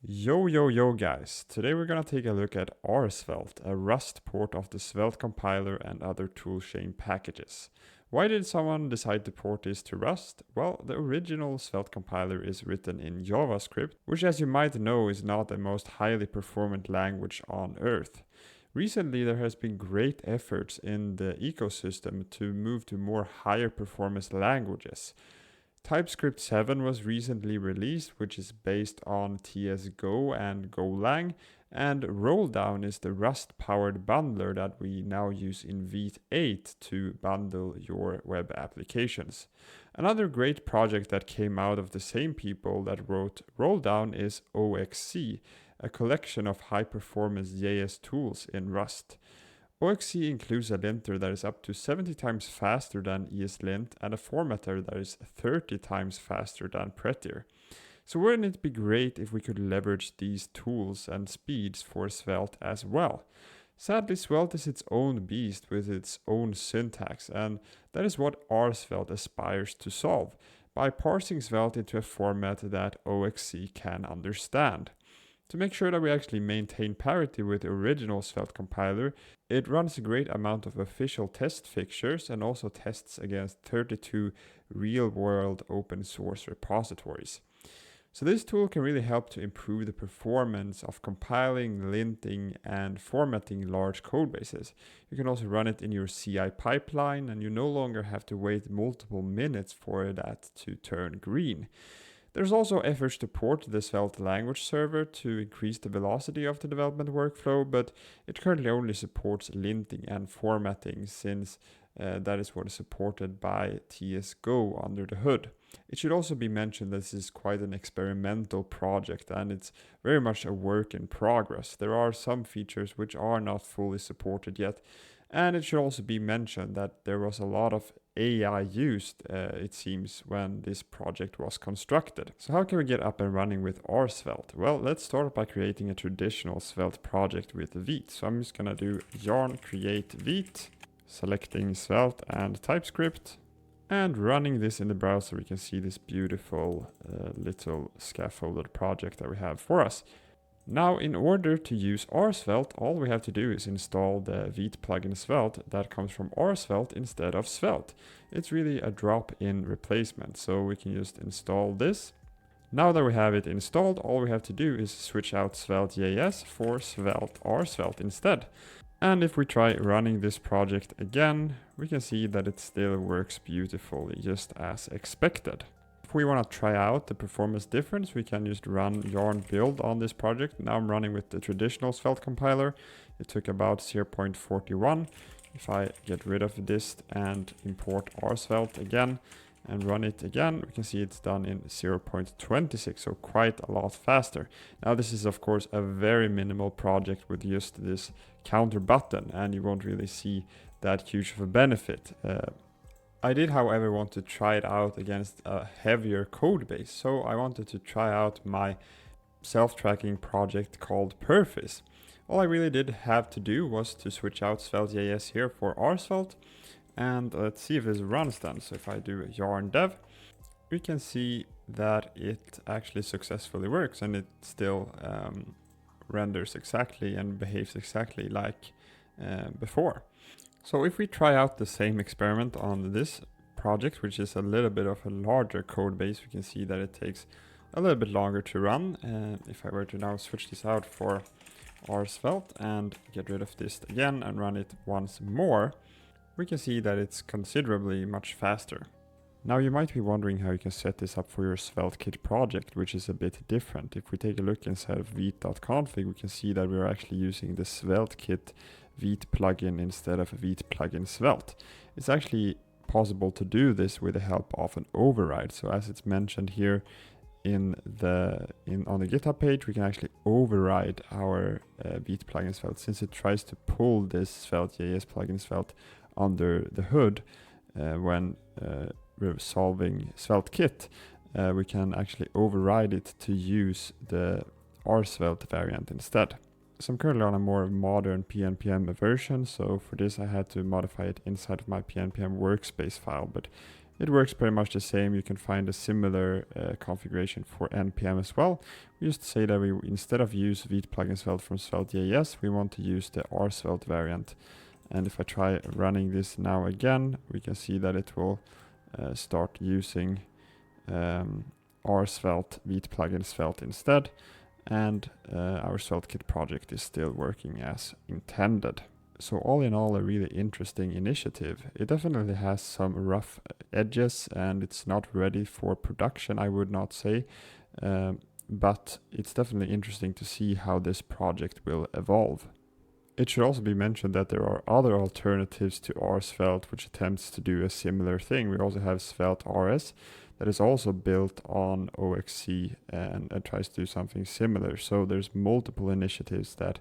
Yo guys, today we're gonna take a look at rsvelte, a Rust port of the Svelte compiler and other toolchain packages. Why did someone decide to port this to Rust? Well, the original Svelte compiler is written in JavaScript, which as you might know is not the most highly performant language on earth. Recently there has been great efforts in the ecosystem to move to more higher performance languages. TypeScript 7 was recently released, which is based on TSGO and Golang, and Rolldown is the Rust-powered bundler that we now use in V8 to bundle your web applications. Another great project that came out of the same people that wrote Rolldown is OXC, a collection of high-performance JS tools in Rust. OXC includes a linter that is up to 70 times faster than ESLint and a formatter that is 30 times faster than Prettier. So wouldn't it be great if we could leverage these tools and speeds for Svelte as well? Sadly, Svelte is its own beast with its own syntax, and that is what rsvelte aspires to solve, by parsing Svelte into a format that OXC can understand. To make sure that we actually maintain parity with the original Svelte compiler, it runs a great amount of official test fixtures and also tests against 32 real-world open source repositories. So this tool can really help to improve the performance of compiling, linting, and formatting large code bases. You can also run it in your CI pipeline, and you no longer have to wait multiple minutes for that to turn green. There's also efforts to port the Svelte language server to increase the velocity of the development workflow, but it currently only supports linting and formatting since that is what is supported by TSGO under the hood. It should also be mentioned that this is quite an experimental project and it's very much a work in progress. There are some features which are not fully supported yet, and it should also be mentioned that there was a lot of AI used, it seems, when this project was constructed. So how can we get up and running with rsvelte? Well, let's start by creating a traditional Svelte project with Vite. So I'm just gonna do yarn create Vite, selecting Svelte and TypeScript, and running this in the browser. We can see this beautiful little scaffolded project that we have for us. Now, in order to use rsvelte, all we have to do is install the Vite plugin Svelte that comes from rsvelte instead of Svelte. It's really a drop-in replacement, so we can just install this. Now that we have it installed, all we have to do is switch out Svelte.js for Svelte rsvelte instead. And if we try running this project again, we can see that it still works beautifully, just as expected. If we want to try out the performance difference, we can just run yarn build on this project. Now I'm running with the traditional Svelte compiler. It took about 0.41. If I get rid of this and import rsvelte again and run it again, we can see it's done in 0.26, so quite a lot faster. Now this is of course a very minimal project with just this counter button, and you won't really see that huge of a benefit. I did, however, want to try it out against a heavier code base, so I wanted to try out my self-tracking project called Perfis. All I really did have to do was to switch out Svelte.js here for rsvelte, and let's see if this runs then. So if I do yarn dev, we can see that it actually successfully works, and it still renders exactly and behaves exactly like before. So if we try out the same experiment on this project, which is a little bit of a larger code base, we can see that it takes a little bit longer to run. And if I were to now switch this out for rsvelte and get rid of this again and run it once more, we can see that it's considerably much faster. Now you might be wondering how you can set this up for your SvelteKit project, which is a bit different. If we take a look inside of vite.config, we can see that we're actually using the SvelteKit Vite plugin instead of a Vite plugin Svelte. It's actually possible to do this with the help of an override. So as it's mentioned here on the GitHub page, we can actually override our Vite plugin Svelte, since it tries to pull this Svelte.js plugin Svelte under the hood when resolving SvelteKit. We can actually override it to use the rsvelte variant instead. So I'm currently on a more modern PNPM version, so for this I had to modify it inside of my PNPM workspace file, but It works pretty much the same. You can find a similar configuration for npm as well. We just say that we, instead of use vite plugin svelte from svelte.js, we want to use the rsvelte variant. And if I try running this now again, we can see that it will start using rsvelte vite plugin svelte instead. And our SvelteKit project is still working as intended. So all in all, a really interesting initiative. It definitely has some rough edges and it's not ready for production, I would not say. But it's definitely interesting to see how this project will evolve. It should also be mentioned that there are other alternatives to rsvelte which attempts to do a similar thing. We also have Svelte RS that is also built on OXC and tries to do something similar. So there's multiple initiatives that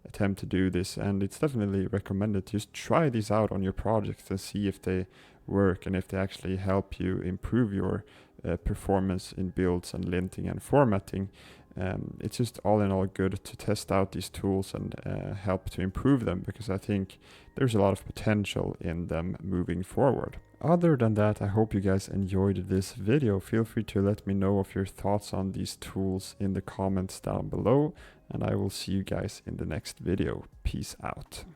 attempt to do this, and it's definitely recommended to just try these out on your projects and see if they work and if they actually help you improve your performance in builds and linting and formatting. It's just all in all good to test out these tools and help to improve them, because I think there's a lot of potential in them moving forward. Other than that, I hope you guys enjoyed this video. Feel free to let me know of your thoughts on these tools in the comments down below, and I will see you guys in the next video. Peace out.